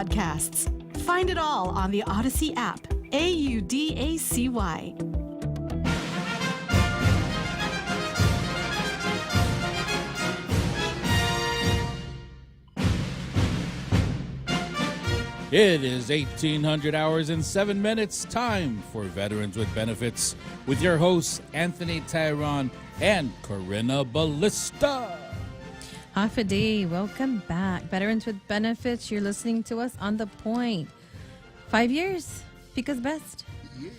podcasts. Find it all on the Odyssey app. AUDACY. It is 1800 hours and 7 minutes. Time for Veterans with Benefits with your hosts, Anthony Tyron and Corinna Ballista. Half a day. Welcome back. Veterans with Benefits. You're listening to us on The Point. 5 years, Pica's Best.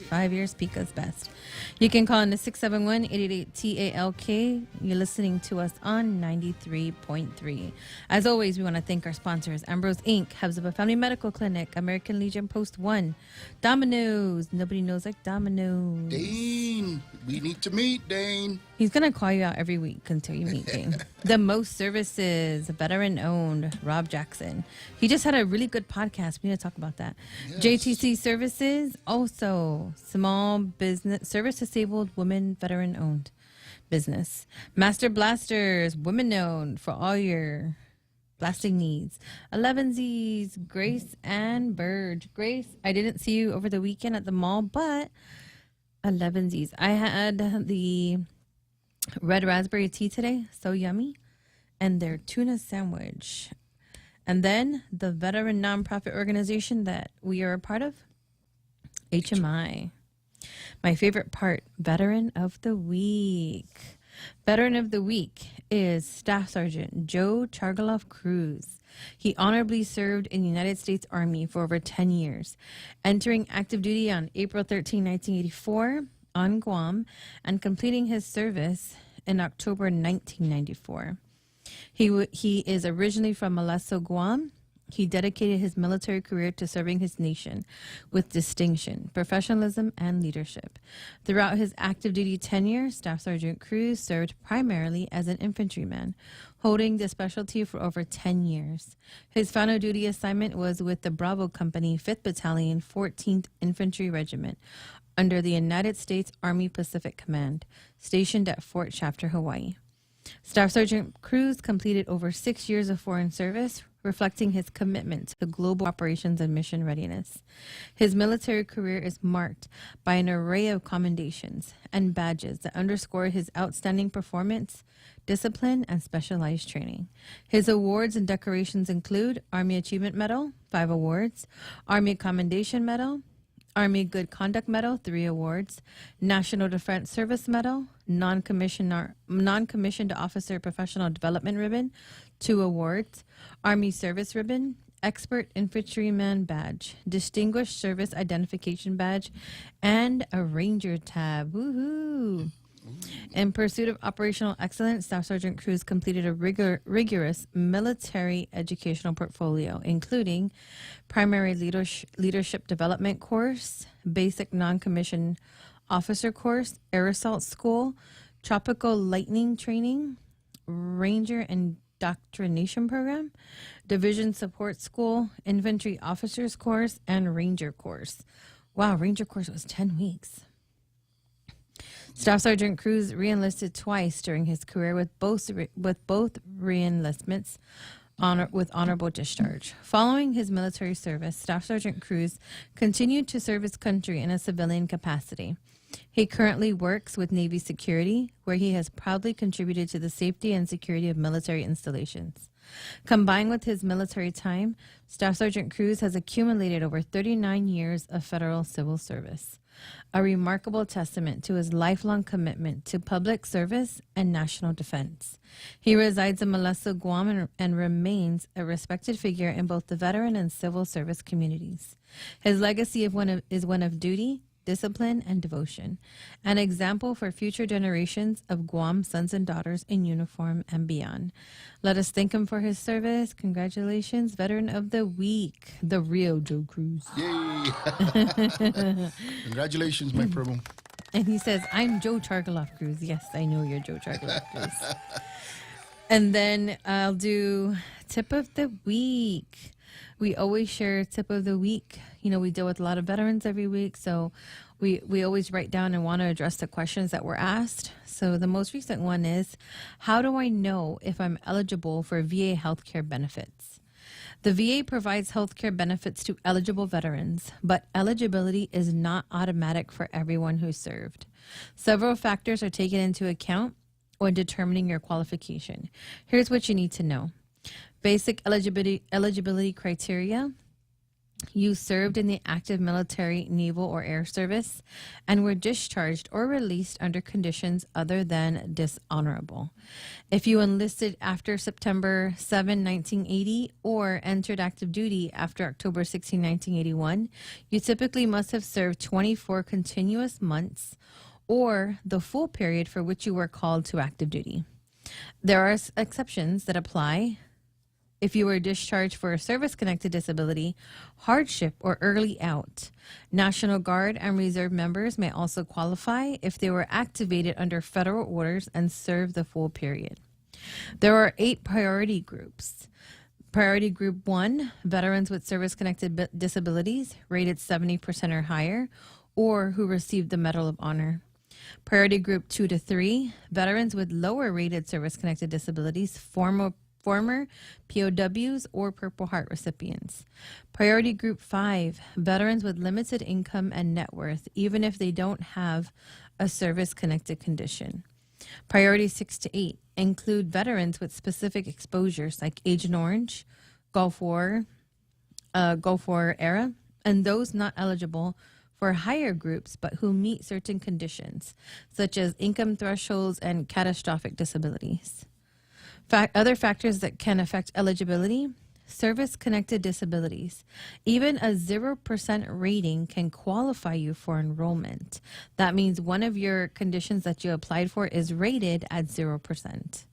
5 years, Pica's Best. You can call in to 671-888-TALK. You're listening to us on 93.3. As always, we want to thank our sponsors. Ambrose Inc., Hebzibah Family Medical Clinic, American Legion Post 1, Domino's. Nobody knows like Domino's. Dane, we need to meet, Dane. He's going to call you out every week until you meet Dane. The Most Services, veteran-owned, Rob Jackson. He just had a really good podcast. We need to talk about that. Yes. JTC Services, also small business, service-disabled, women, veteran-owned business. Master Blasters, women-owned for all your blasting needs. 11Z's, Grace and Burge. Grace, I didn't see you over the weekend at the mall, but 11Z's. I had the red raspberry tea today, so yummy, and their tuna sandwich. And then the veteran nonprofit organization that we are a part of, HMI. My favorite part, Veteran of the Week. Veteran of the Week is Staff Sergeant Joe Chargaloff Cruz. He honorably served in the United States Army for over 10 years, entering active duty on April 13, 1984, on Guam, and completing his service in October 1994. He is originally from Moleso, Guam. He dedicated his military career to serving his nation with distinction, professionalism, and leadership. Throughout his active duty tenure, Staff Sergeant Cruz served primarily as an infantryman, holding the specialty for over 10 years. His final duty assignment was with the Bravo Company, 5th Battalion, 14th Infantry Regiment, under the United States Army Pacific Command, stationed at Fort Shafter, Hawaii. Staff Sergeant Cruz completed over 6 years of foreign service, reflecting his commitment to global operations and mission readiness. His military career is marked by an array of commendations and badges that underscore his outstanding performance, discipline, and specialized training. His awards and decorations include Army Achievement Medal, 5 awards, Army Commendation Medal, Army Good Conduct Medal, 3 awards, National Defense Service Medal, Non-Commissioned Officer Professional Development Ribbon, 2 awards, Army Service Ribbon, Expert Infantryman Badge, Distinguished Service Identification Badge, and a Ranger Tab. Woohoo! In pursuit of operational excellence, Staff Sergeant Cruz completed a rigorous military educational portfolio, including primary leadership development course, basic non-commissioned officer course, air assault school, tropical lightning training, ranger indoctrination program, division support school, infantry officers course, and ranger course. Wow, ranger course was 10 weeks. Staff Sergeant Cruz re-enlisted twice during his career with both re-enlistments with honorable discharge. Following his military service, Staff Sergeant Cruz continued to serve his country in a civilian capacity. He currently works with Navy Security, where he has proudly contributed to the safety and security of military installations. Combined with his military time, Staff Sergeant Cruz has accumulated over 39 years of federal civil service, a remarkable testament to his lifelong commitment to public service and national defense. He resides in Moleso, Guam, and remains a respected figure in both the veteran and civil service communities. His legacy is one of duty, discipline, and devotion, an example for future generations of Guam sons and daughters in uniform and beyond. Let us thank him for his service. Congratulations, Veteran of the Week, the real Joe Cruz. Yay! Congratulations, my primo. And he says, I'm Joe Chargaloff Cruz. Yes, I know you're Joe Chargaloff Cruz. And then I'll do Tip of the Week. We always share Tip of the Week. You know, we deal with a lot of veterans every week, so we always write down and want to address the questions that were asked. So the most recent one is, how do I know if I'm eligible for VA healthcare benefits? The VA provides health care benefits to eligible veterans, but eligibility is not automatic for everyone who served. Several factors are taken into account when determining your qualification. Here's what you need to know. Basic eligibility criteria. You served in the active military, naval, or air service and were discharged or released under conditions other than dishonorable. If you enlisted after September 7, 1980, or entered active duty after October 16, 1981, you typically must have served 24 continuous months or the full period for which you were called to active duty. There are exceptions that apply. If you were discharged for a service-connected disability, hardship, or early out. National Guard and Reserve members may also qualify if they were activated under federal orders and served the full period. There are 8 priority groups. Priority Group 1, veterans with service-connected disabilities rated 70% or higher, or who received the Medal of Honor. Priority Group 2 to 3, veterans with lower-rated service-connected disabilities, former POWs, or Purple Heart recipients. Priority Group 5, veterans with limited income and net worth, even if they don't have a service-connected condition. Priority 6 to 8 include veterans with specific exposures like Agent Orange, Gulf War era, and those not eligible for higher groups but who meet certain conditions, such as income thresholds and catastrophic disabilities. Other factors that can affect eligibility: service-connected disabilities. Even a 0% rating can qualify you for enrollment. That means one of your conditions that you applied for is rated at 0%.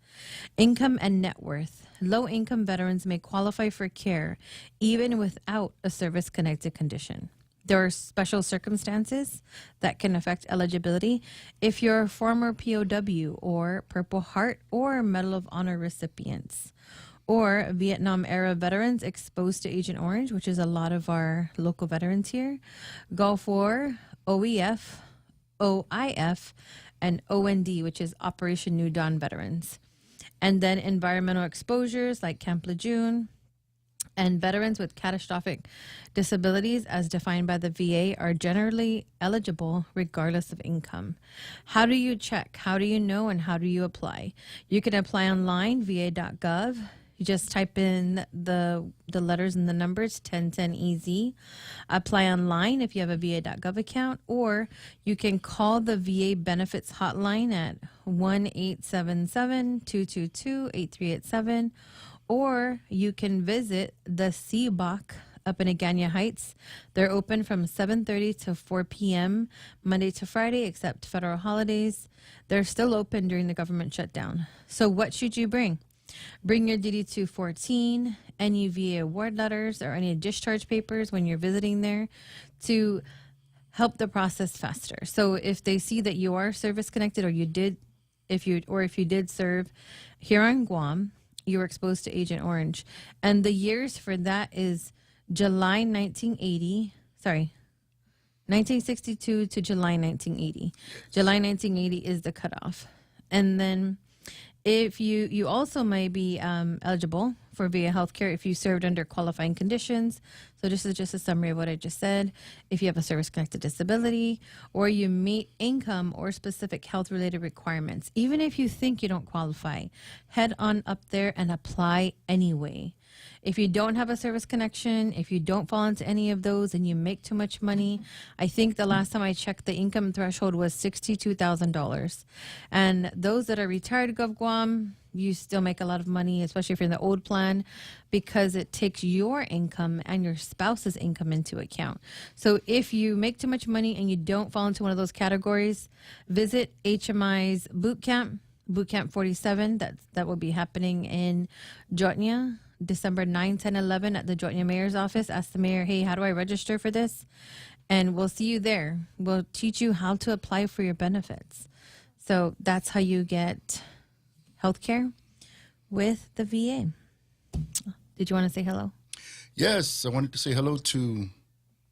Income and net worth. Low-income veterans may qualify for care even without a service-connected condition. There are special circumstances that can affect eligibility. If you're a former POW or Purple Heart or Medal of Honor recipients, or Vietnam-era veterans exposed to Agent Orange, which is a lot of our local veterans here, Gulf War, OEF, OIF, and OND, which is Operation New Dawn veterans. And then environmental exposures like Camp Lejeune, and veterans with catastrophic disabilities as defined by the VA are generally eligible regardless of income. How do you check? How do you know? And how do you apply? You can apply online, va.gov. You just type in the letters and the numbers, 1010EZ. Apply online if you have a va.gov account, or you can call the VA benefits hotline at 1-877-222-8387, or you can visit the CBOC up in Agana Heights. They're open from 7:30 to 4 p.m. Monday to Friday, except federal holidays. They're still open during the government shutdown. So what should you bring? Bring your DD-214, any VA award letters, or any discharge papers when you're visiting there to help the process faster. So if they see that you are service connected, or if you did serve here on Guam, you were exposed to Agent Orange. And the years for that is July 1962 to July 1980. July 1980 is the cutoff. And then if you also may be eligible for VA healthcare if you served under qualifying conditions. So this is just a summary of what I just said. If you have a service-connected disability, or you meet income or specific health-related requirements, even if you think you don't qualify, head on up there and apply anyway. If you don't have a service connection, if you don't fall into any of those and you make too much money, I think the last time I checked, the income threshold was $62,000. And those that are retired Gov Guam, you still make a lot of money, especially if you're in the old plan, because it takes your income and your spouse's income into account. So if you make too much money and you don't fall into one of those categories, visit HMI's boot camp 47. That will be happening in Jotnia, December 9, 10, 11 at the Jotnia Mayor's office. Ask the mayor, hey, how do I register for this? And we'll see you there. We'll teach you how to apply for your benefits. So that's how you get healthcare with the VA. Did you want to say hello? Yes, I wanted to say hello to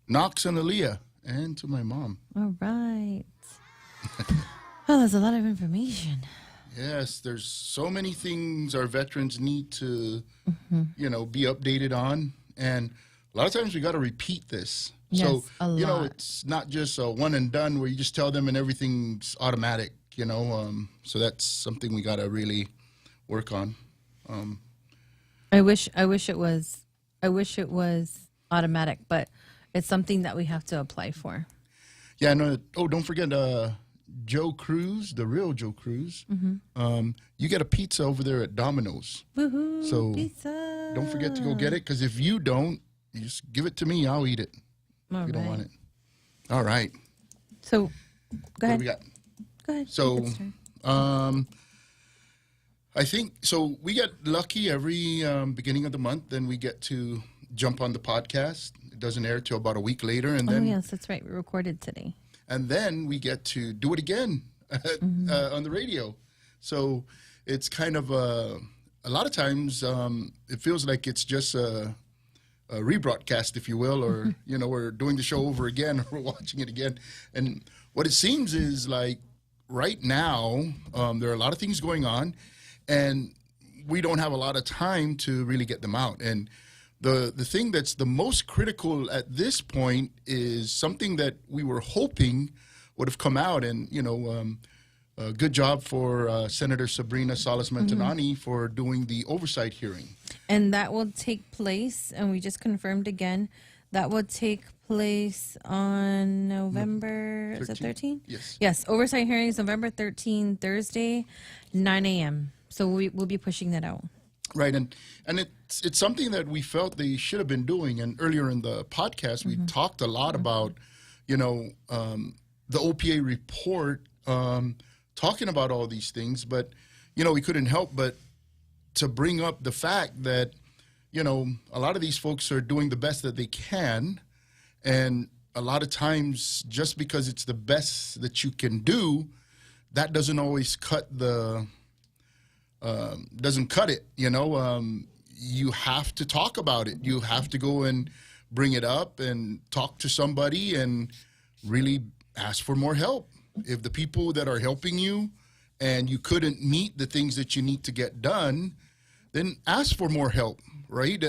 Knox and Aaliyah and to my mom. All right. Well, there's a lot of information. Yes, there's so many things our veterans need to, be updated on. And a lot of times we got to repeat this. So, Yes, a lot. it's not just a one and done where you just tell them and everything's automatic, So that's something we got to really work on. I wish it was automatic, but it's something that we have to apply for. Yeah, no. Oh, don't forget Joe Cruz, the real Joe Cruz. You get a pizza over there at Domino's. Woohoo! So Pizza. don't forget to go get it, because if you don't, you just give it to me. I'll eat it. All If you don't right. want it. All right. So, go What ahead. do we got? Go ahead. So, Take its turn. I think so. We get lucky every beginning of the month. Then we get to jump on the podcast. It doesn't air till about a week later, and Oh then yes, that's right. We recorded today. we get to do it again on the radio. So it's kind of a lot of times it feels like it's just a rebroadcast, if you will, or we're doing the show over again, or we're watching it again. And what it seems is like right now there are a lot of things going on, and we don't have a lot of time to really get them out. And the thing that's the most critical at this point is something that we were hoping would have come out. And good job for Senator Sabrina Salas Mentanani for doing the oversight hearing. And that will take place, and we just confirmed again, that will take place on November, is it 13? Yes. Yes, oversight hearings, November 13, Thursday, 9 a.m. So we'll be pushing that out. Right, and it's something that we felt they should have been doing. And earlier in the podcast, we talked a lot about, the OPA report, talking about all these things. But, we couldn't help but to bring up the fact that, a lot of these folks are doing the best that they can. And a lot of times, just because it's the best that you can do, that doesn't always doesn't cut it. You have to talk about it. You have to go and bring it up and talk to somebody and really ask for more help. If the people that are helping you and you couldn't meet the things that you need to get done, then ask for more help, right?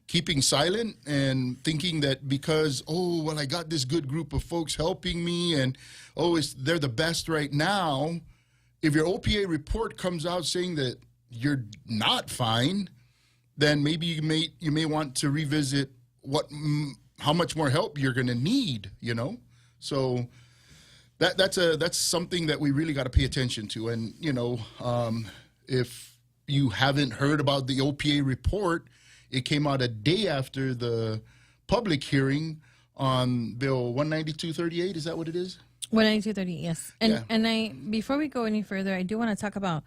Keeping silent and thinking that because, I got this good group of folks helping me and, they're the best right now. If your OPA report comes out saying that you're not fine, then maybe you may want to revisit how much more help you're going to need. So that's something that we really got to pay attention to. And if you haven't heard about the OPA report, it came out a day after the public hearing on Bill 19238. Is that what it is? 192.30, yes. And Yeah. and I before we go any further, I do want to talk about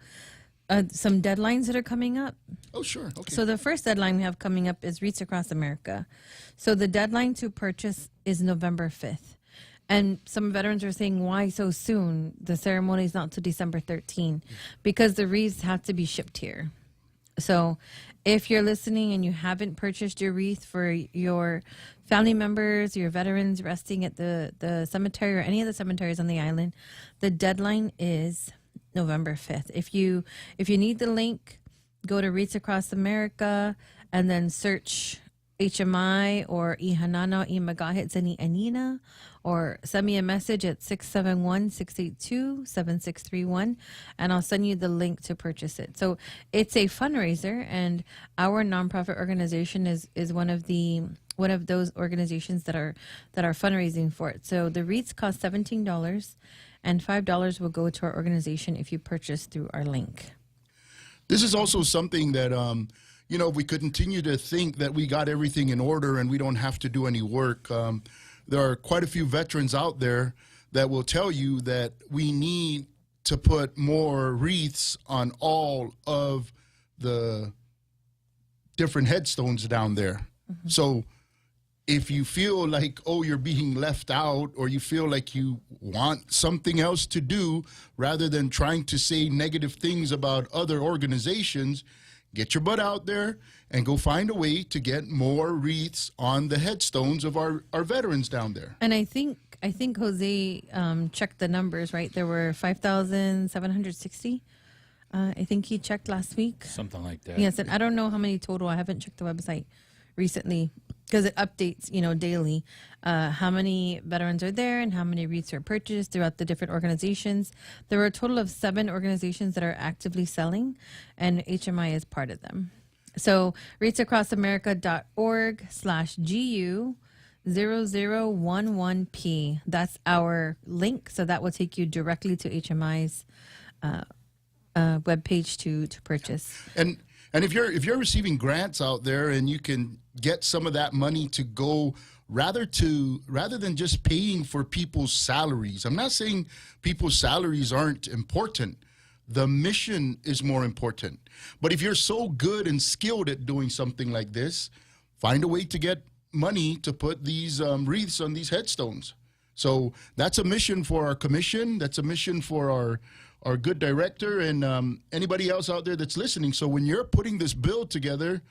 some deadlines that are coming up. Oh, sure. Okay. So the first deadline we have coming up is REITs across America. So the deadline to purchase is November 5th. And some veterans are saying, why so soon? The ceremony is not till December 13, because the wreaths have to be shipped here. So if you're listening and you haven't purchased your wreath for your family members, your veterans resting at the cemetery or any of the cemeteries on the island, the deadline is November 5th. If you need the link, go to REITs Across America and then search HMI or Ihanano Imagahit Anina, or send me a message at 671-682-7631, and I'll send you the link to purchase it. So it's a fundraiser, and our nonprofit organization is one of those organizations that are fundraising for it. So the REITs cost $17, and $5 will go to our organization if you purchase through our link. This is also something that, if we continue to think that we got everything in order and we don't have to do any work, there are quite a few veterans out there that will tell you that we need to put more wreaths on all of the different headstones down there. Mm-hmm. So if you feel like, you're being left out, or you feel like you want something else to do rather than trying to say negative things about other organizations, get your butt out there and go find a way to get more wreaths on the headstones of our veterans down there. And I think Jose checked the numbers, right? There were 5,760 I think he checked last week. Something like that. Yes, and I don't know how many total. I haven't checked the website recently because it updates, daily, how many veterans are there and how many wreaths are purchased throughout the different organizations. There were a total of 7 organizations that are actively selling, and HMI is part of them. So wreathsacrossamerica.org/GU 0011P. That's our link. So that will take you directly to HMI's webpage to purchase. And if you're receiving grants out there and you can get some of that money to go rather than just paying for people's salaries. I'm not saying people's salaries aren't important. The mission is more important. But if you're so good and skilled at doing something like this, find a way to get money to put these wreaths on these headstones. So that's a mission for our commission. That's a mission for our good director and anybody else out there that's listening. So when you're putting this bill together,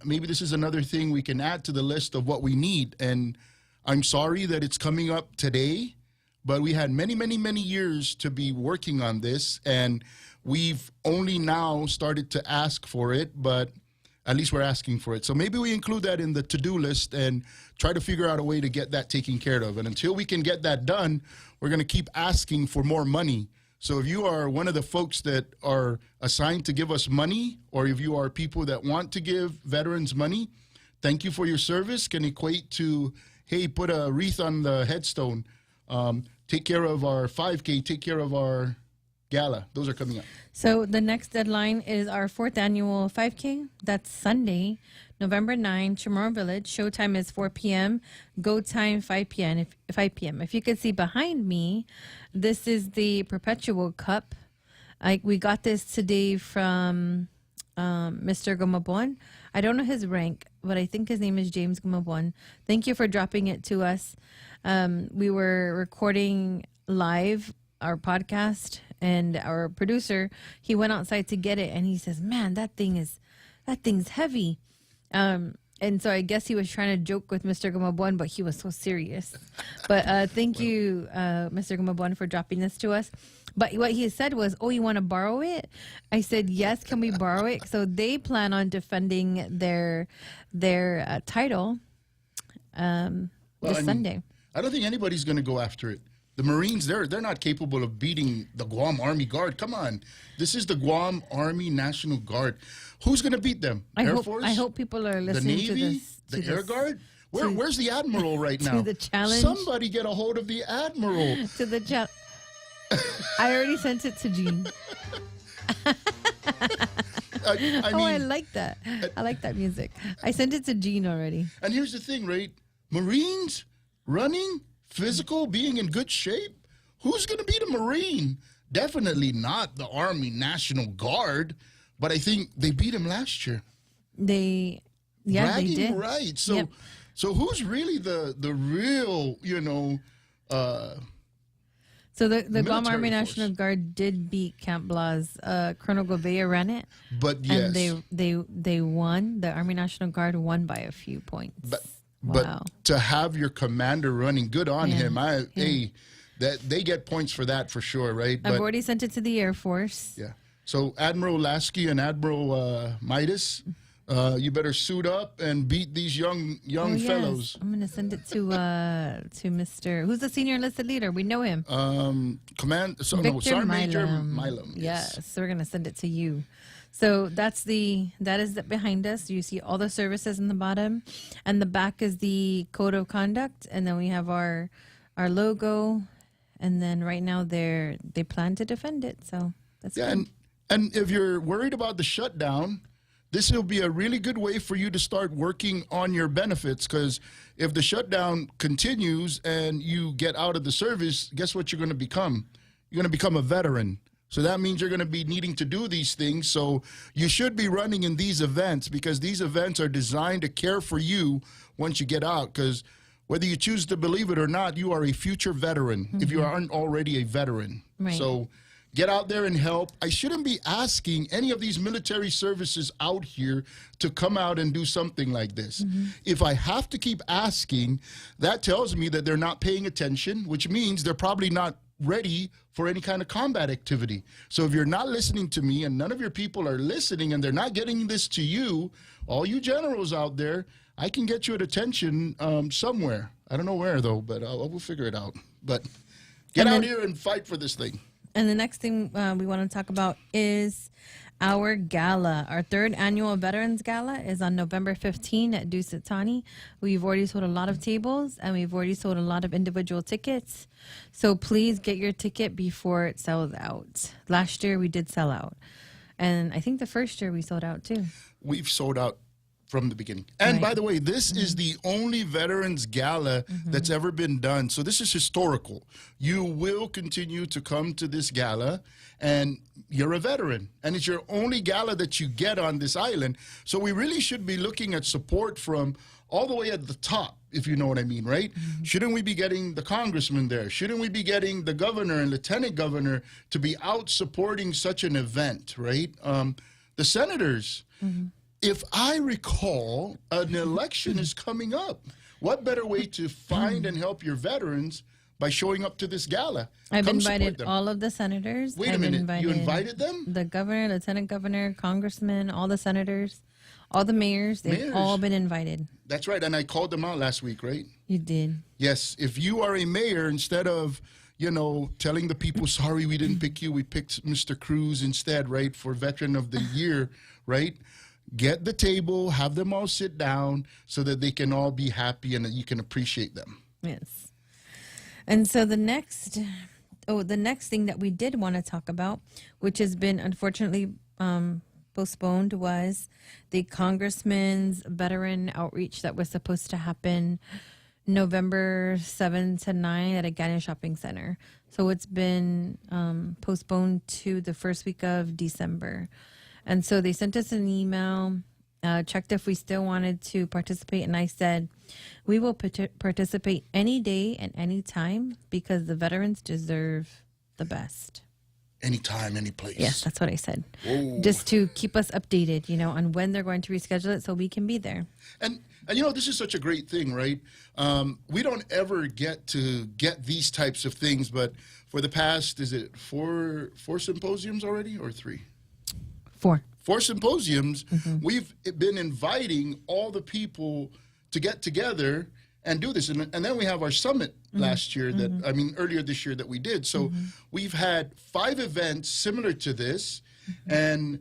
maybe this is another thing we can add to the list of what we need. And I'm sorry that it's coming up today, but we had many, many, many years to be working on this, and we've only now started to ask for it, but at least we're asking for it. So maybe we include that in the to-do list and try to figure out a way to get that taken care of. And until we can get that done, we're going to keep asking for more money. So if you are one of the folks that are assigned to give us money, or if you are people that want to give veterans money, thank you for your service can equate to, hey, put a wreath on the headstone. Take care of our 5K, take care of our gala. Those are coming up. So the next deadline is our 4th annual 5K. That's Sunday, November 9, Chamorro Village. Showtime is 4 p.m. Go time 5 p.m. 5 p.m. If you can see behind me, this is the Perpetual Cup. We got this today from Mr. Gumabon. I don't know his rank, but I think his name is James Gumabon. Thank you for dropping it to us. We were recording live our podcast, and our producer, he went outside to get it, and he says, "Man, that thing's heavy." And so I guess he was trying to joke with Mr. Gumabon, but he was so serious. But thank you, Mr. Gumabon, for dropping this to us. But what he said was, "Oh, you want to borrow it?" I said, "Yes, can we borrow it?" So they plan on defending their title this Sunday. I don't think anybody's going to go after it. The Marines, they're not capable of beating the Guam Army Guard. Come on. This is the Guam Army National Guard. Who's going to beat them? Air Force? I hope people are listening to this. The Navy? The Air Guard? Where's the Admiral right now? To the challenge. Somebody get a hold of the Admiral. To the challenge. I already sent it to Gene. I like that. I like that music. I sent it to Gene already. And here's the thing, right? Marines running, physical, being in good shape. Who's going to beat a Marine? Definitely not the Army National Guard, but I think they beat him last year. They did. Right. So, So who's really the real, So the Guam Army force. National Guard did beat Camp Blas. Colonel Gouveia ran it. But yes. And they won. The Army National Guard won by a few points. But to have your commander running, good on him. Hey, that they get points for that for sure, right? I've already sent it to the Air Force. Yeah. So Admiral Lasky and Admiral Midas, you better suit up and beat these young fellows. I'm gonna send it to Mr. Who's the senior enlisted leader? We know him. Sergeant Major Milam. Yes, so we're gonna send it to you. So that is behind us. You see all the services in the bottom, and the back is the code of conduct, and then we have our logo, and then right now they plan to defend it. So that's good. And if you're worried about the shutdown, this will be a really good way for you to start working on your benefits, because if the shutdown continues and you get out of the service, guess what you're going to become? You're going to become a veteran. So that means you're going to be needing to do these things. So you should be running in these events, because these events are designed to care for you once you get out. Because whether you choose to believe it or not, you are a future veteran if you aren't already a veteran. Right. So get out there and help. I shouldn't be asking any of these military services out here to come out and do something like this. If I have to keep asking, that tells me that they're not paying attention, which means they're probably not ready for any kind of combat activity. So if you're not listening to me and none of your people are listening and they're not getting this to you, all you generals out there, I can get you at attention somewhere. I don't know where, though, but we'll figure it out. But get out here and fight for this thing. And the next thing we want to talk about is our gala. Our third annual Veterans Gala is on November 15 at Dusitani. We've already sold a lot of tables, and we've already sold a lot of individual tickets. So please get your ticket before it sells out. Last year, we did sell out. And I think the first year we sold out, too. We've sold out from the beginning. And Right. by the way, this is the only Veterans Gala that's ever been done. So this is historical. You will continue to come to this gala, and you're a veteran. And it's your only gala that you get on this island. So we really should be looking at support from all the way at the top, if you know what I mean, right? Shouldn't we be getting the congressman there? Shouldn't we be getting the governor and lieutenant governor to be out supporting such an event, right? The senators. If I recall, an election is coming up. What better way to find and help your veterans by showing up to this gala? I've Come support invited them. all of the senators. Wait a I've minute. You invited them? The governor, lieutenant governor, congressman, all the senators, all the mayors. They've all been invited. That's right. And I called them out last week, right? You did. Yes. If you are a mayor, instead of, telling the people, sorry, we didn't pick you, we picked Mr. Cruz instead, right, for Veteran of the Year, right? Get the table, have them all sit down so that they can all be happy and that you can appreciate them. Yes. And so the next thing that we did want to talk about, which has been unfortunately postponed, was the congressman's veteran outreach that was supposed to happen November 7 to 9 at a Ganya Shopping Center. So it's been postponed to the first week of December. And so they sent us an email, checked if we still wanted to participate. And I said, we will participate any day and any time because the veterans deserve the best. Anytime, any place. Yes, that's what I said. Whoa. Just to keep us updated, on when they're going to reschedule it so we can be there. And this is such a great thing, right? We don't ever get to get these types of things, but for the past, is it four symposiums already or 3? 4 symposiums, we've been inviting all the people to get together and do this. And then we have our summit last year earlier this year that we did. So we've had 5 events similar to this. And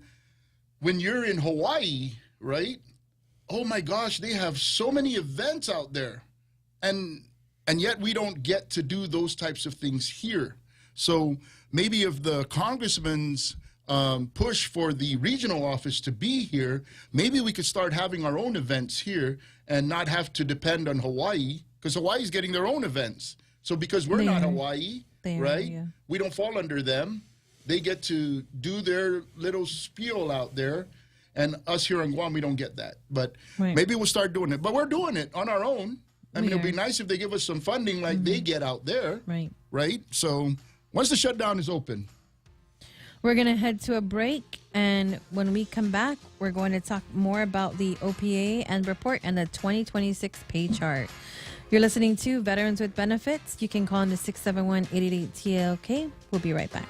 when you're in Hawaii, right? Oh my gosh, they have so many events out there. And yet we don't get to do those types of things here. So maybe if the congressman's push for the regional office to be here, maybe we could start having our own events here and not have to depend on Hawaii, because Hawaii's getting their own events. So because we're not Hawaii, right? Yeah. We don't fall under them. They get to do their little spiel out there, and us here in Guam, we don't get that. But maybe we'll start doing it. But we're doing it on our own. I mean, it'd be nice if they give us some funding like they get out there. Right? So once the shutdown is open, we're going to head to a break, and when we come back, we're going to talk more about the OPA and report and the 2026 pay chart. You're listening to Veterans with Benefits. You can call in to 671-888-TLK. We'll be right back.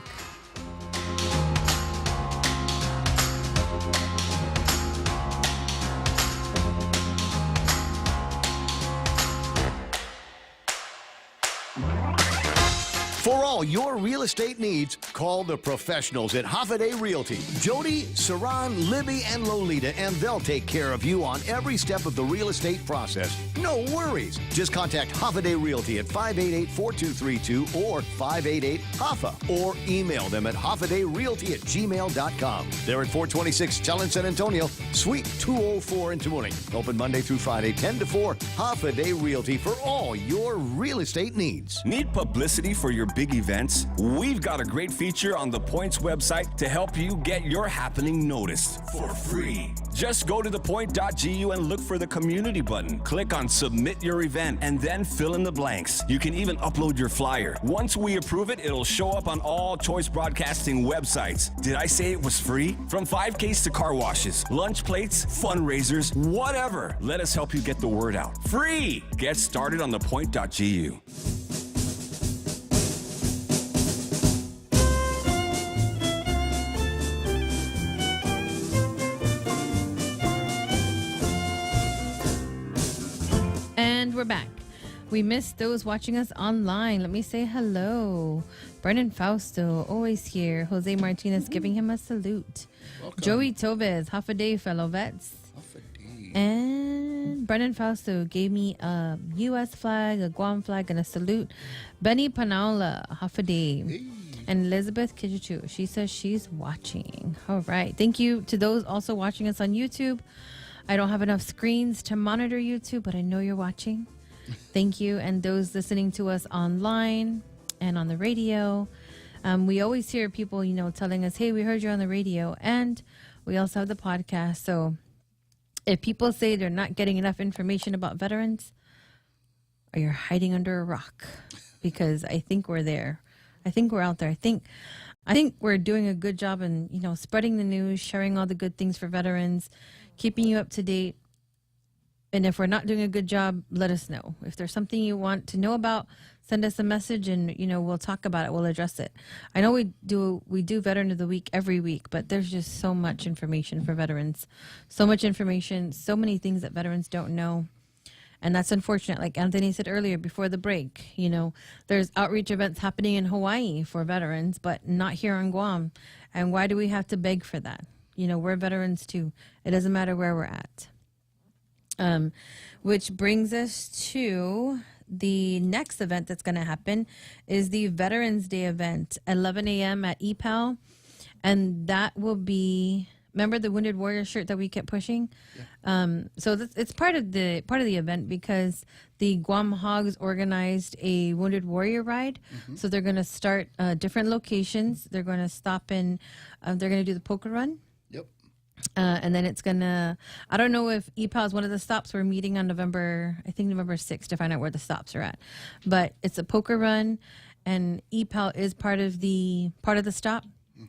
For all your real estate needs, call the professionals at Hoffaday Realty. Jody, Saran, Libby, and Lolita, and they'll take care of you on every step of the real estate process. No worries. Just contact Hoffaday Realty at 588-4232 or 588-HOFFA or email them at hoffadayrealty@gmail.com. They're at 426 Challenge San Antonio, Suite 204 in Tamuning. Open Monday through Friday, 10 to 4. Hoffaday Realty for all your real estate needs. Need publicity for your big events? We've got a great feature on the Points website to help you get your happening noticed for free. Just go to thepoint.gu and look for the community button. Click on submit your event and then fill in the blanks. You can even upload your flyer. Once we approve it, it'll show up on all Choice Broadcasting websites. Did I say it was free? From 5Ks to car washes, lunch plates, fundraisers, whatever. Let us help you get the word out. Free! Get started on thepoint.gu. We missed those watching us online. Let me say hello. Brennan Fausto, always here. Jose Martinez giving him a salute. Welcome. Joey Tobes, half a day, fellow vets. Half a day. And Brennan Fausto gave me a U.S. flag, a Guam flag, and a salute. Benny Panaula, half a day. Hey. And Elizabeth Kijichu, she says she's watching. All right. Thank you to those also watching us on YouTube. I don't have enough screens to monitor YouTube, but I know you're watching. Thank you. And those listening to us online and on the radio. We always hear people, telling us, hey, we heard you on the radio. And we also have the podcast. So if people say they're not getting enough information about veterans, or you're hiding under a rock, because I think we're there. I think we're out there. I think we're doing a good job in, spreading the news, sharing all the good things for veterans, keeping you up to date. And if we're not doing a good job, let us know. If there's something you want to know about, send us a message and, we'll talk about it. We'll address it. I know we do Veteran of the Week every week, but there's just so much information for veterans. So much information, so many things that veterans don't know. And that's unfortunate. Like Anthony said earlier before the break, there's outreach events happening in Hawaii for veterans, but not here on Guam. And why do we have to beg for that? We're veterans too. It doesn't matter where we're at. Which brings us to the next event that's going to happen is the Veterans Day event, 11 a.m. at EPAL. And that will be, remember the Wounded Warrior shirt that we kept pushing? Yeah. So it's part of the event because the Guam Hogs organized a Wounded Warrior ride. Mm-hmm. So they're going to start different locations. They're going to stop in, they're going to do the poker run. And then it's gonna, I don't know if EPAL is one of the stops. We're meeting on November 6th to find out where the stops are at. But it's a poker run and EPAL is part of the stop.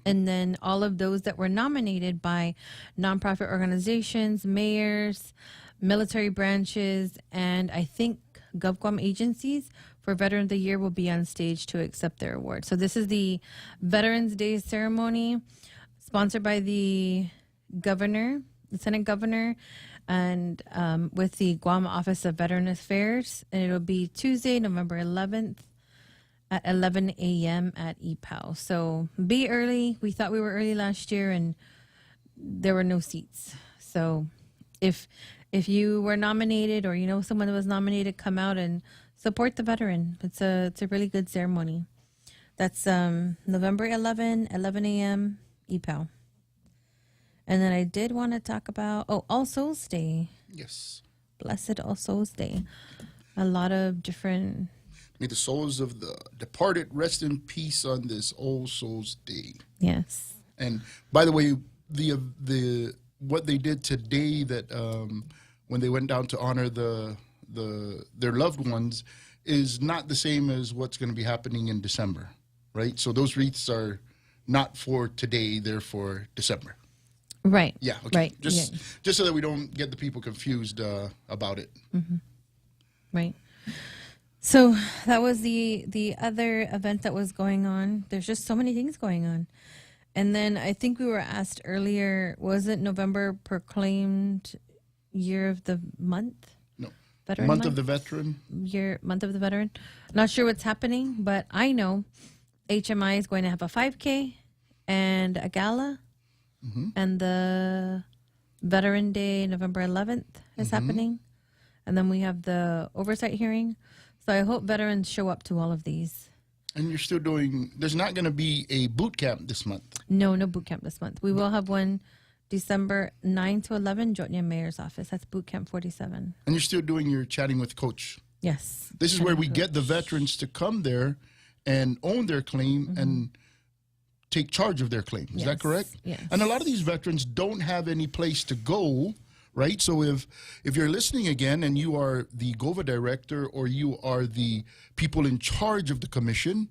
And then all of those that were nominated by nonprofit organizations, mayors, military branches, and I think GovGuam agencies for Veteran of the Year will be on stage to accept their award. So this is the Veterans Day ceremony sponsored by the Governor, Lieutenant Governor, and with the Guam Office of Veteran Affairs. And it'll be Tuesday, November 11th at 11 a.m. at EPAL. So be early. We thought we were early last year and there were no seats. So if you were nominated or someone that was nominated, come out and support the veteran. It's a really good ceremony. That's November 11 a.m. EPAL. And then I did want to talk about, All Souls Day. Yes. Blessed All Souls Day. A lot of different... May the souls of the departed rest in peace on this All Souls Day. Yes. And by the way, the what they did today that when they went down to honor their loved ones is not the same as what's going to be happening in December, right? So those wreaths are not for today; they're for December. Right. Yeah. Okay. Right. Just so that we don't get the people confused about it. Mm-hmm. Right. So that was the other event that was going on. There's just so many things going on. And then I think we were asked earlier, wasn't November proclaimed Year of the Month? No. Veteran Month of the Veteran. Month of the Veteran. Not sure what's happening, but I know HMI is going to have a 5K and a gala. Mm-hmm. And the Veteran Day, November 11th, is happening. And then we have the oversight hearing. So I hope veterans show up to all of these. And you're still doing, there's not going to be a boot camp this month. No boot camp this month. We will have one December 9 to 11, Jotnia Mayor's office. That's boot camp 47. And you're still doing your chatting with coach. Yes. This is where we get the veterans to come there and own their claim and take charge of their claim. Is that correct? Yes. And a lot of these veterans don't have any place to go, right? So if you're listening again and you are the GOVA director or you are the people in charge of the commission,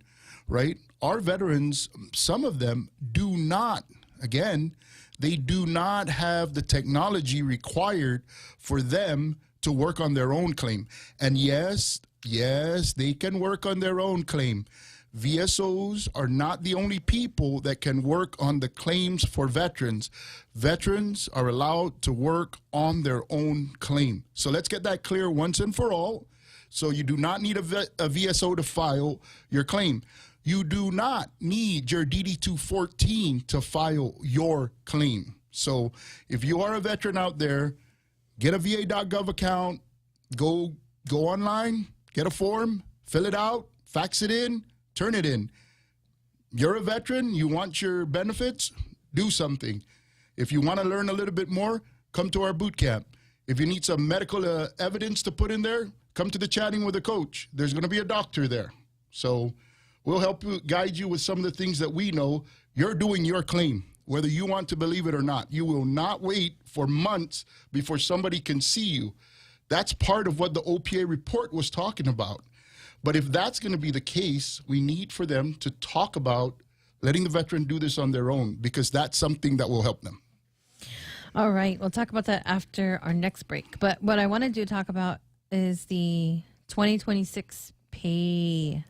right? Our veterans, some of them do not, again, they do not have the technology required for them to work on their own claim. And yes, they can work on their own claim. VSOs are not the only people that can work on the claims for veterans. Veterans are allowed to work on their own claim. So let's get that clear once and for all. So you do not need a VSO to file your claim. You do not need your DD-214 to file your claim. So if you are a veteran out there, get a va.gov account, go online, get a form, fill it out, fax it in, turn it in. You're a veteran, you want your benefits, do something. If you want to learn a little bit more, come to our boot camp. If you need some medical evidence to put in there, come to the chatting with a coach. There's going to be a doctor there. So we'll help you, guide you with some of the things that we know. You're doing your claim, whether you want to believe it or not. You will not wait for months before somebody can see you. That's part of what the OPA report was talking about. But if that's going to be the case, we need for them to talk about letting the veteran do this on their own, because that's something that will help them. All right. We'll talk about that after our next break. But what I wanted to talk about is the 2026 pay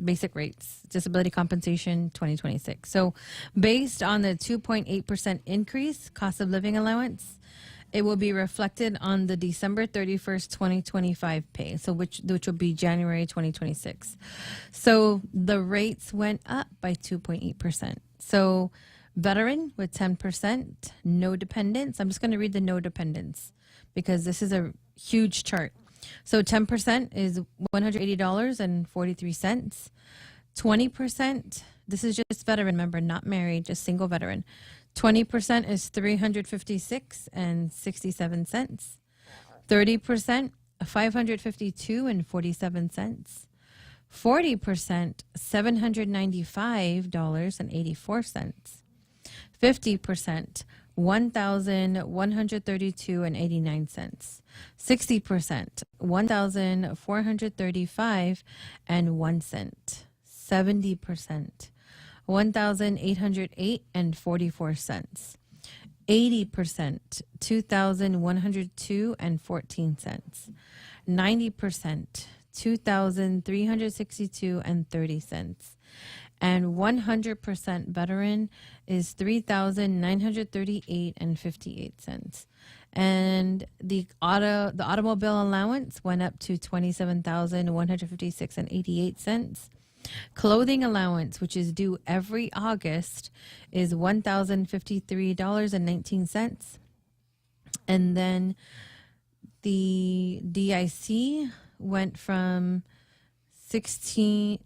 basic rates, disability compensation 2026. So based on the 2.8% increase cost of living allowance, it will be reflected on the December 31st, 2025 pay, so which will be January 2026. So the rates went up by 2.8%. So veteran with 10%, no dependents. I'm just going to read the no dependents because this is a huge chart. So 10% is $180.43. 20%, this is just veteran, remember, not married, just single veteran. 20% is $356.67. 30%, $552.47. 40%, $795.84. 50%, $1,132.89. 60%, $1,435.01. 70%, $1,808.44. 80%, $2,102.14. 90%, $2,362.30. And 100% veteran is $3,938.58. And the automobile allowance went up to $27,156.88. Clothing allowance, which is due every August, is $1,053.19. And then the DIC went from it's still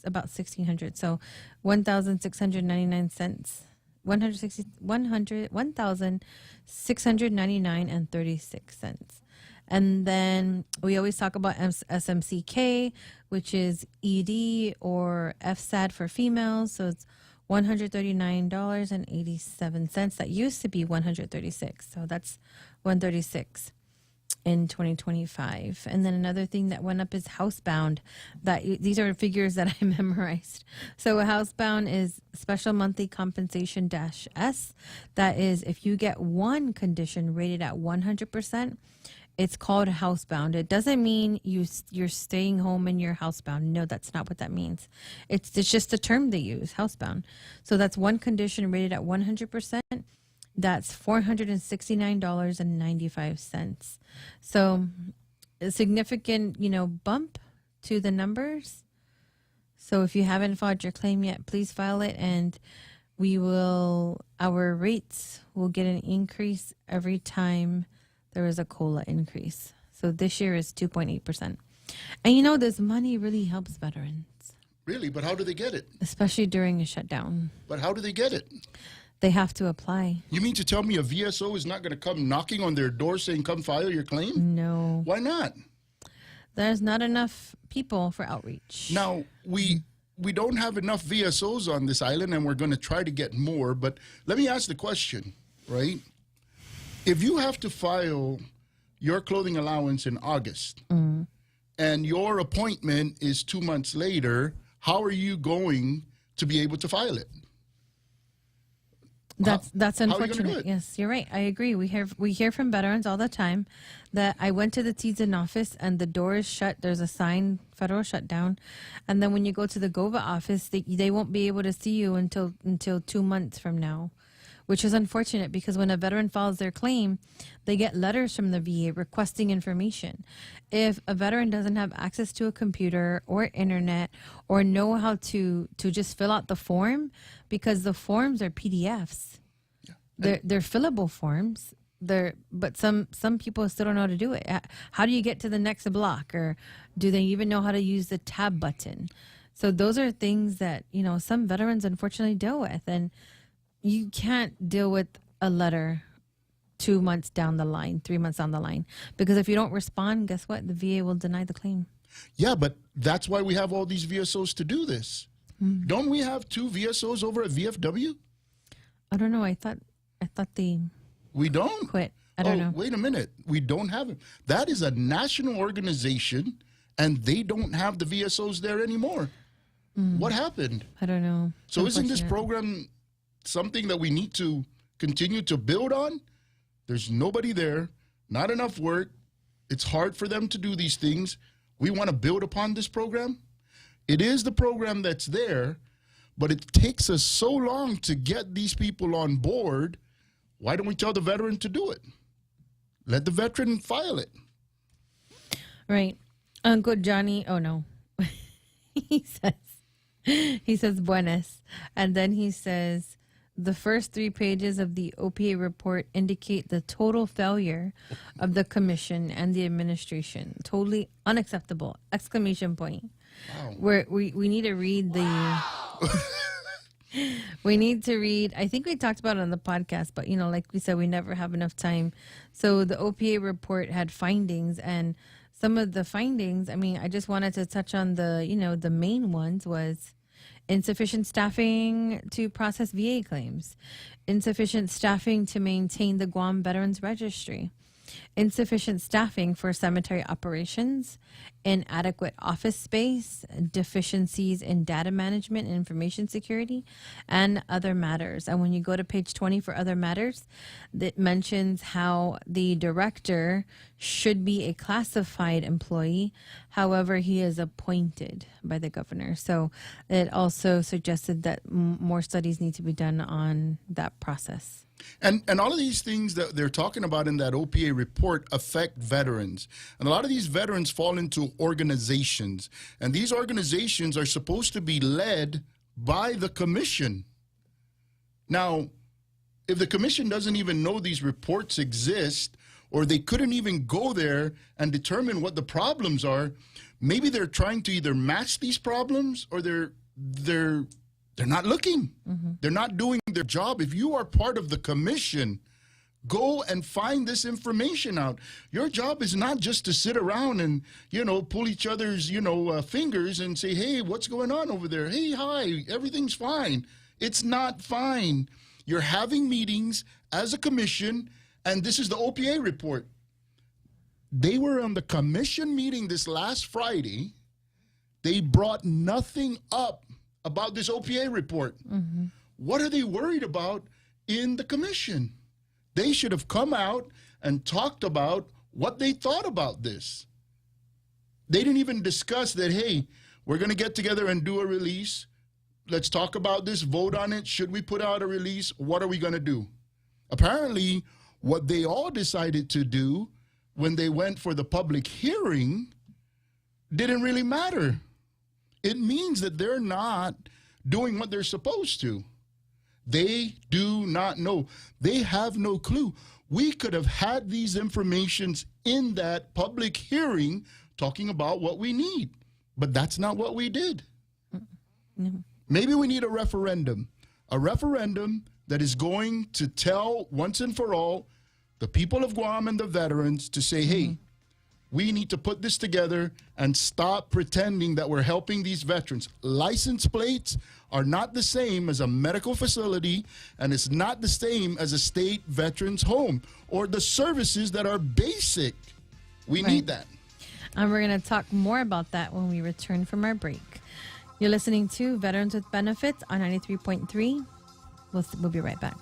about 1,600, so 1,699 cents, 1,699.36 cents. And then we always talk about SMCK, which is ED or FSAD for females. So it's $139.87. That used to be $136. So that's $136 in 2025. And then another thing that went up is housebound. These are figures that I memorized. So a housebound is special monthly compensation -S. That is, if you get one condition rated at 100%, it's called housebound. It doesn't mean you're staying home and you're housebound. No, that's not what that means. It's just a term they use, housebound. So that's one condition rated at 100%. That's $469.95. So a significant, bump to the numbers. So if you haven't filed your claim yet, please file it, and our rates will get an increase every time there is a COLA increase. So this year is 2.8%. And this money really helps veterans. Really? But how do they get it? Especially during a shutdown. But how do they get it? They have to apply. You mean to tell me a VSO is not going to come knocking on their door saying, come file your claim? No. Why not? There's not enough people for outreach. Now, we don't have enough VSOs on this island, and we're going to try to get more. But let me ask the question, right? If you have to file your clothing allowance in August, and your appointment is 2 months later, how are you going to be able to file it? That's unfortunate. Do it? Yes, you're right. I agree. We hear from veterans all the time that I went to the Tizen office and the door is shut. There's a sign, federal shutdown, and then when you go to the GOVA office, they won't be able to see you until 2 months from now. which is unfortunate because when a veteran files their claim, they get letters from the VA requesting information. If a veteran doesn't have access to a computer or internet or know how to just fill out the form, because the forms are PDFs, they're fillable forms. But some people still don't know how to do it. How do you get to the next block, or do they even know how to use the tab button? So those are things that, some veterans unfortunately deal with, and you can't deal with a letter 2 months down the line, 3 months down the line, because if you don't respond, guess what? The VA will deny the claim. Yeah, but that's why we have all these VSOs to do this. Don't we have 2 VSOs over at VFW? I don't know. I thought they We don't. quit. I don't know. Wait a minute. We don't have it. That is a national organization, and they don't have the VSOs there anymore. What happened? I don't know. So isn't this Unfortunate. program something that we need to continue to build on? There's nobody there, not enough work. It's hard for them to do these things. We want to build upon this program. It is the program that's there, but it takes us so long to get these people on board. Why don't we tell the veteran to do it? Let the veteran file it. Right. Uncle Johnny, oh no. He says buenas. And then he says the first 3 pages of the OPA report indicate the total failure of the commission and the administration. Totally unacceptable. Exclamation point. Wow. We need to read the we need to read, I think we talked about it on the podcast, but like we said, we never have enough time. So the OPA report had findings, and some of the findings, I just wanted to touch on the main ones was insufficient staffing to process VA claims, insufficient staffing to maintain the Guam Veterans Registry, insufficient staffing for cemetery operations, inadequate office space, deficiencies in data management and information security, and other matters. And when you go to page 20 for other matters, that mentions how the director should be a classified employee. However, he is appointed by the governor. So it also suggested that more studies need to be done on that process. And all of these things that they're talking about in that OPA report affect veterans. And a lot of these veterans fall into organizations. And these organizations are supposed to be led by the commission. Now, if the commission doesn't even know these reports exist, or they couldn't even go there and determine what the problems are, maybe they're trying to either match these problems, or they're not looking. They're not doing their job. If you are part of the commission, go and find this information out. Your job is not just to sit around and, pull each other's, fingers and say, hey, what's going on over there? Hey, hi, everything's fine. It's not fine. You're having meetings as a commission, and this is the OPA report. They were on the commission meeting this last Friday. They brought nothing up about this OPA report. What are they worried about in the commission? They should have come out and talked about what they thought about this. They didn't even discuss that, hey, we're going to get together and do a release. Let's talk about this, vote on it. Should we put out a release? What are we going to do? Apparently, what they all decided to do when they went for the public hearing didn't really matter. It means that they're not doing what they're supposed to. They do not know. They have no clue. We could have had these informations in that public hearing talking about what we need, but that's not what we did. No. Maybe we need a referendum that is going to tell once and for all the people of Guam and the veterans to say, hey, we need to put this together and stop pretending that we're helping these veterans. License plates are not the same as a medical facility, and it's not the same as a state veterans home or the services that are basic. We need that. And we're going to talk more about that when we return from our break. You're listening to Veterans with Benefits on 93.3. We'll be right back.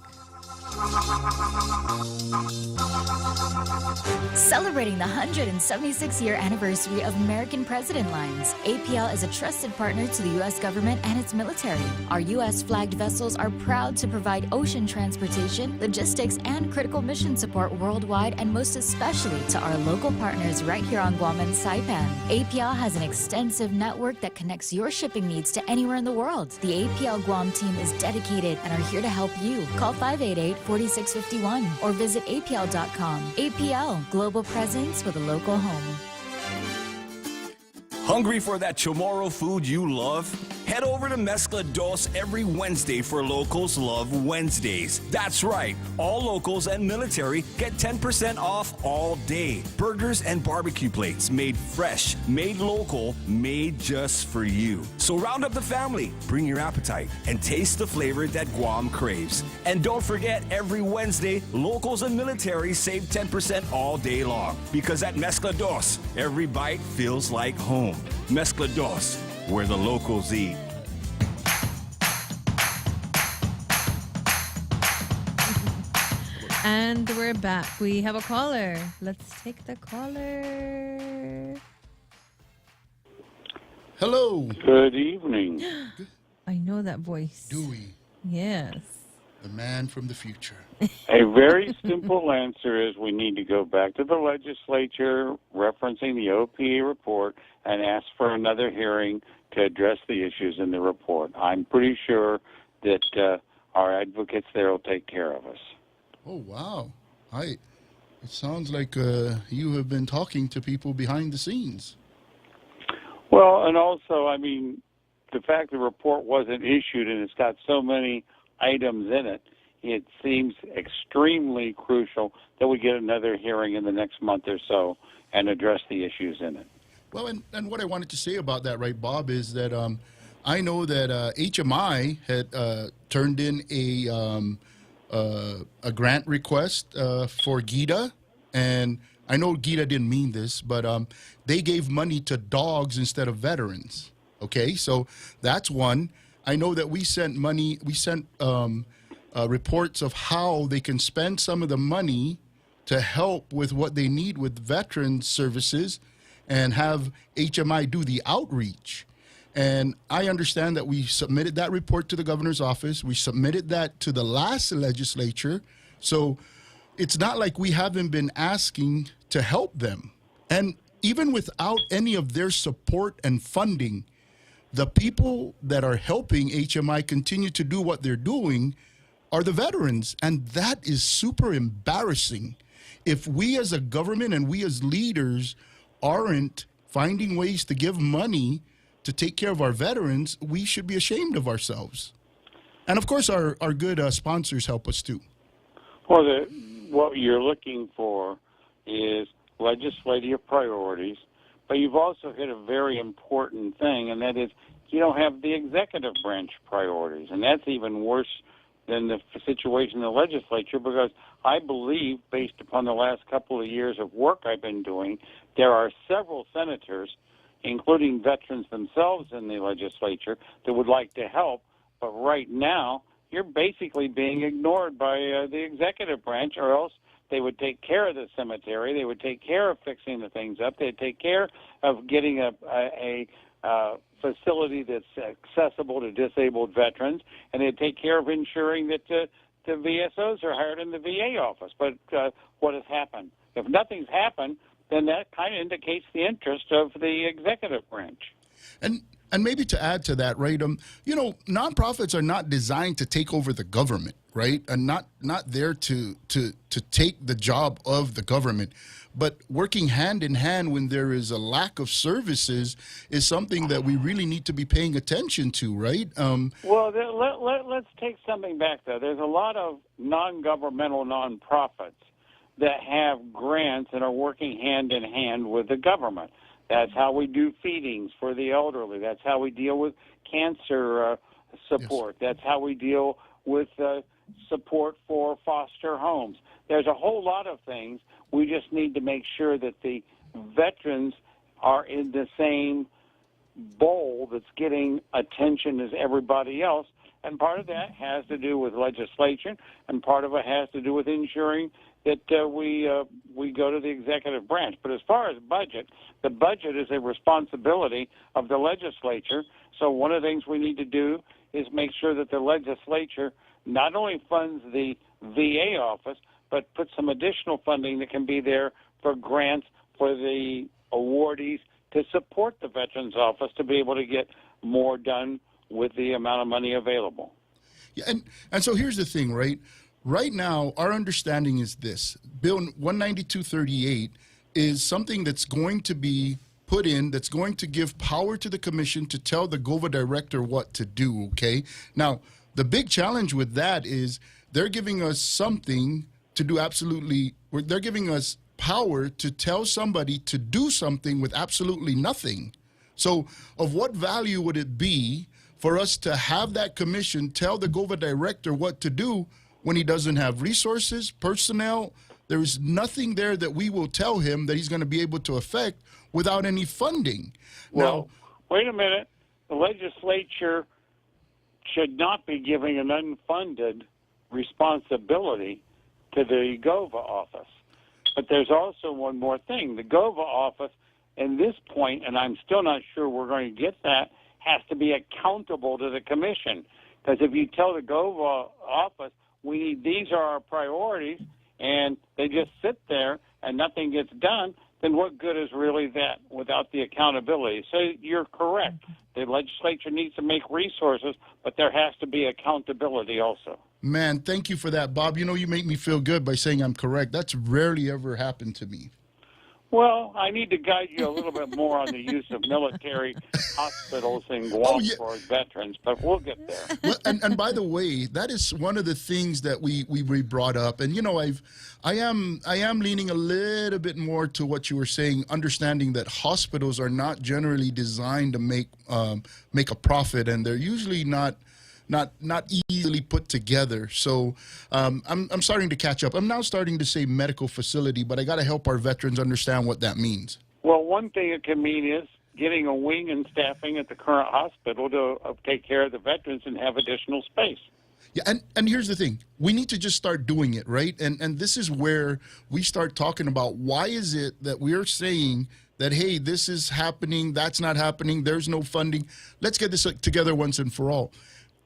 Celebrating the 176-year anniversary of American President Lines, APL is a trusted partner to the U.S. government and its military. Our U.S.-flagged vessels are proud to provide ocean transportation, logistics, and critical mission support worldwide, and most especially to our local partners right here on Guam and Saipan. APL has an extensive network that connects your shipping needs to anywhere in the world. The APL Guam team is dedicated and are here to help you. Call 588-4651 or visit apl.com. APL, global presence with a local home. Hungry for that Chamorro food you love? Head over to Mezcla Dos every Wednesday for Locals Love Wednesdays. That's right, all locals and military get 10% off all day. Burgers and barbecue plates made fresh, made local, made just for you. So round up the family, bring your appetite, and taste the flavor that Guam craves. And don't forget, every Wednesday, locals and military save 10% all day long. Because at Mezcla Dos, every bite feels like home. Mezcla Dos, where the locals eat. And we're back. We have a caller. Let's take the caller. Hello. Good evening. I know that voice. Dewey, Yes. the man from the future. A very simple answer is we need to go back to the legislature referencing the OPA report and ask for another hearing to address the issues in the report. I'm pretty sure that our advocates there will take care of us. Oh, wow. It sounds like you have been talking to people behind the scenes. Well, and also, I mean, the fact the report wasn't issued and it's got so many items in it, it seems extremely crucial that we get another hearing in the next month or so and address the issues in it. Well, and what I wanted to say about that, right, Bob, is that I know that HMI had turned in a grant request for GITA, and I know GITA didn't mean this, but they gave money to dogs instead of veterans. Okay, so that's one. I know that we sent money, reports of how they can spend some of the money to help with what they need with veteran services and have HMI do the outreach. And I understand that we submitted that report to the governor's office. We submitted that to the last legislature. So it's not like we haven't been asking to help them. And even without any of their support and funding, the people that are helping HMI continue to do what they're doing are the veterans. And that is super embarrassing. If we as a government and we as leaders aren't finding ways to give money to take care of our veterans, we should be ashamed of ourselves. And of course, our good sponsors help us too. Well, what you're looking for is legislative priorities, but you've also hit a very important thing, and that is you don't have the executive branch priorities, and that's even worse than the situation in the legislature, because I believe, based upon the last couple of years of work I've been doing, there are several senators, including veterans themselves in the legislature, that would like to help, but right now you're basically being ignored by the executive branch, or else they would take care of the cemetery, they would take care of fixing the things up, they'd take care of getting a facility that's accessible to disabled veterans, and they'd take care of ensuring that the VSOs are hired in the VA office. But what has happened? If nothing's happened, then that kind of indicates the interest of the executive branch. And maybe to add to that, right, nonprofits are not designed to take over the government, right? And not there to take the job of the government. But working hand in hand when there is a lack of services is something that we really need to be paying attention to, right? Well, let's take something back, though. There's a lot of non-governmental nonprofits that have grants and are working hand in hand with the government. That's how we do feedings for the elderly. That's how we deal with cancer support. Yes. That's how we deal with support for foster homes. There's a whole lot of things. We just need to make sure that the veterans are in the same bowl that's getting attention as everybody else, and part of that has to do with legislation, and part of it has to do with ensuring that we go to the executive branch. But as far as budget, the budget is a responsibility of the legislature. So one of the things we need to do is make sure that the legislature not only funds the VA office, but put some additional funding that can be there for grants for the awardees to support the Veterans Office to be able to get more done with the amount of money available. Yeah, and so here's the thing, right? Right now, our understanding is this. Bill 19238 is something that's going to be put in that's going to give power to the commission to tell the GOVA director what to do, okay? Now, the big challenge with that is they're giving us something to do they're giving us power to tell somebody to do something with absolutely nothing. So of what value would it be for us to have that commission tell the GOVA director what to do when he doesn't have resources, personnel? There is nothing there that we will tell him that he's going to be able to affect without any funding. Well, wait a minute. The legislature should not be giving an unfunded responsibility to the GOVA office. But there's also one more thing. The GOVA office, in this point, and I'm still not sure we're going to get that, has to be accountable to the commission. Because if you tell the GOVA office, these are our priorities, and they just sit there and nothing gets done, then what good is really that without the accountability? So you're correct. The legislature needs to make resources, but there has to be accountability also. Man, thank you for that, Bob. You know, you make me feel good by saying I'm correct. That's rarely ever happened to me. Well, I need to guide you a little bit more on the use of military hospitals in Guam for veterans, but we'll get there. Well, and by the way, that is one of the things that we brought up. And, you know, I am leaning a little bit more to what you were saying, understanding that hospitals are not generally designed to make a profit, and they're usually not easily put together. So I'm starting to catch up. I'm now starting to say medical facility, but I got to help our veterans understand what that means. Well, one thing it can mean is getting a wing and staffing at the current hospital to take care of the veterans and have additional space. Yeah, and here's the thing. We need to just start doing it, right? And this is where we start talking about why is it that we're saying that, hey, this is happening, that's not happening, there's no funding. Let's get this together once and for all.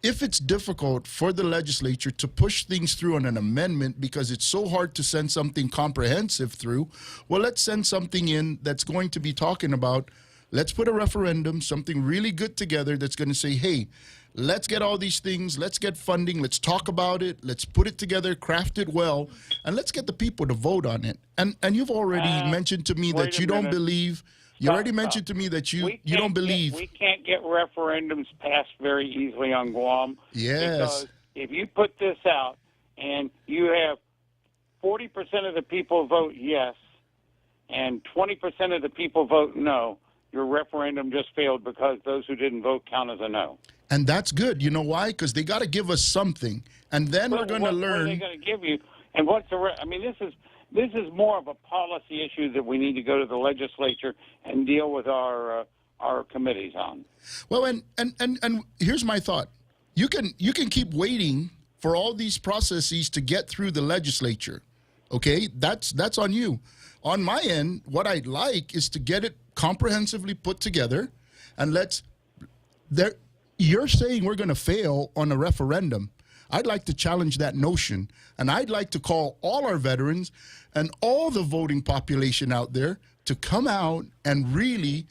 If it's difficult for the legislature to push things through on an amendment because it's so hard to send something comprehensive through, well, let's send something in that's going to be talking about, let's put a referendum, something really good together that's going to say, hey, let's get all these things, let's get funding, let's talk about it, let's put it together, craft it well, and let's get the people to vote on it. And you've already mentioned to me that you don't believe. You already mentioned to me that you don't believe. We can't get referendums passed very easily on Guam. Yes. Because if you put this out and you have 40% of the people vote yes and 20% of the people vote no, your referendum just failed because those who didn't vote count as a no. And that's good. You know why? Because they got to give us something. And then we're going to learn. What are they going to give you? And this is more of a policy issue that we need to go to the legislature and deal with our committees on. Well, and here's my thought. You can keep waiting for all these processes to get through the legislature. Okay? That's on you. On my end, what I'd like is to get it comprehensively put together, and you're saying we're going to fail on a referendum. I'd like to challenge that notion, and I'd like to call all our veterans and all the voting population out there to come out and really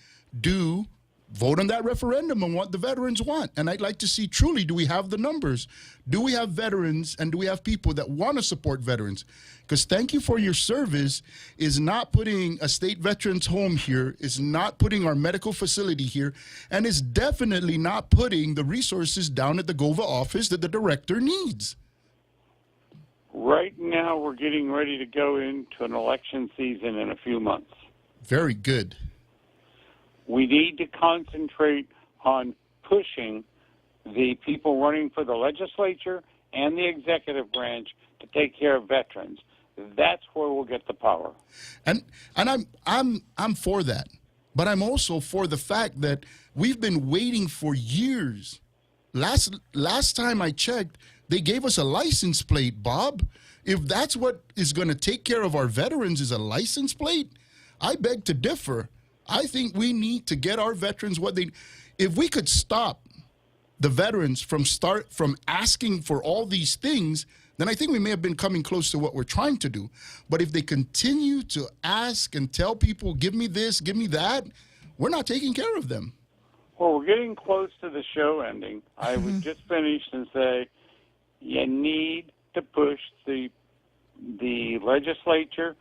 vote on that referendum on what the veterans want. And I'd like to see truly, do we have the numbers? Do we have veterans, and do we have people that want to support veterans? Because thank you for your service is not putting a state veterans home here, is not putting our medical facility here, and is definitely not putting the resources down at the GOVA office that the director needs. Right now, we're getting ready to go into an election season in a few months. Very good. We need to concentrate on pushing the people running for the legislature and the executive branch to take care of veterans. That's where we'll get the power. And I'm for that. But I'm also for the fact that we've been waiting for years last time I checked, they gave us a license plate, Bob. If that's what is going to take care of our veterans is a license plate, I beg to differ. I think we need to get our veterans what they. If we could stop the veterans from asking for all these things, then I think we may have been coming close to what we're trying to do. But if they continue to ask and tell people, give me this, give me that, we're not taking care of them. Well, we're getting close to the show ending. I would just finish and say you need to push the legislature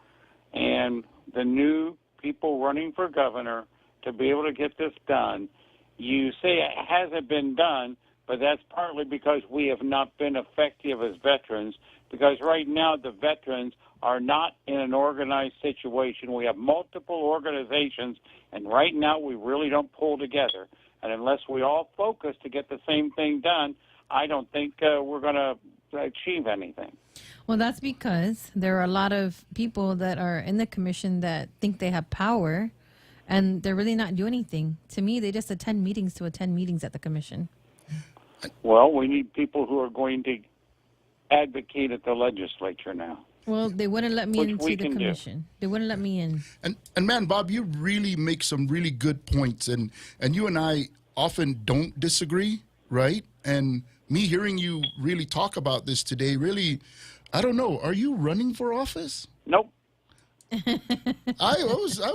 and the new people running for governor to be able to get this done. You say it hasn't been done, but that's partly because we have not been effective as veterans, because right now the veterans are not in an organized situation. We have multiple organizations, and right now we really don't pull together. And unless we all focus to get the same thing done, I don't think we're going to achieve anything. Well, that's because there are a lot of people that are in the commission that think they have power, and they're really not doing anything. To me, they just attend meetings to attend meetings at the commission. Well, we need people who are going to advocate at the legislature now. Well, they wouldn't let me Which into we the can do. commission. They wouldn't let me in. And man, Bob, you really make some really good points, and you and I often don't disagree, right? And me hearing you really talk about this today, really, I don't know. Are you running for office? Nope. I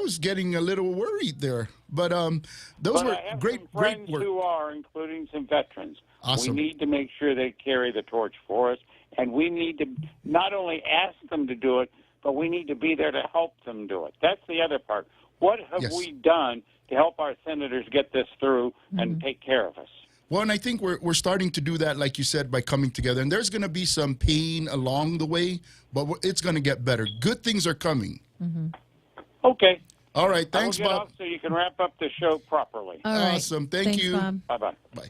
was getting a little worried there, but those But were I have great some friends work. who are, including some veterans. Awesome. We need to make sure they carry the torch for us, and we need to not only ask them to do it, but we need to be there to help them do it. That's the other part. What have Yes. we done to help our senators get this through and take care of us? Well, and I think we're starting to do that, like you said, by coming together. And there's going to be some pain along the way, but it's going to get better. Good things are coming. Okay. All right. I will Thanks, get Bob. off so you can wrap up the show properly. All right. Awesome. Thank Thanks, you. Bob. Bye-bye. Bye.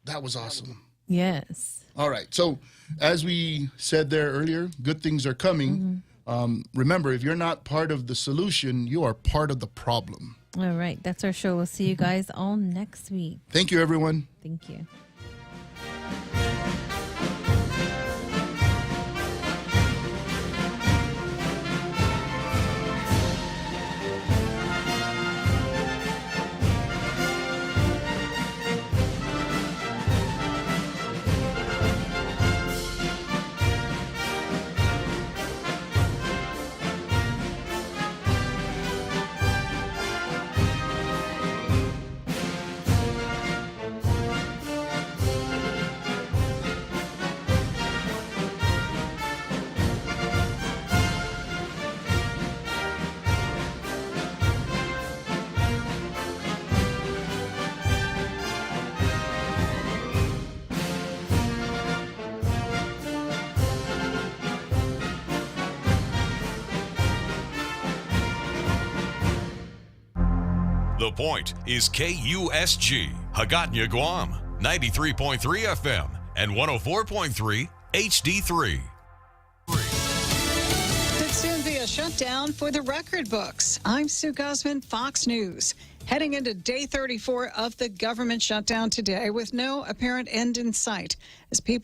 That was awesome. Yes. All right. So, as we said there earlier, good things are coming. Remember, if you're not part of the solution, you are part of the problem. All right. That's our show. We'll see you guys all next week. Thank you, everyone. Thank you. The Point is KUSG, Hagåtña, Guam, 93.3 FM and 104.3 HD3. Could soon be a shutdown for the record books. I'm Sue Guzman, Fox News. Heading into day 34 of the government shutdown today with no apparent end in sight as people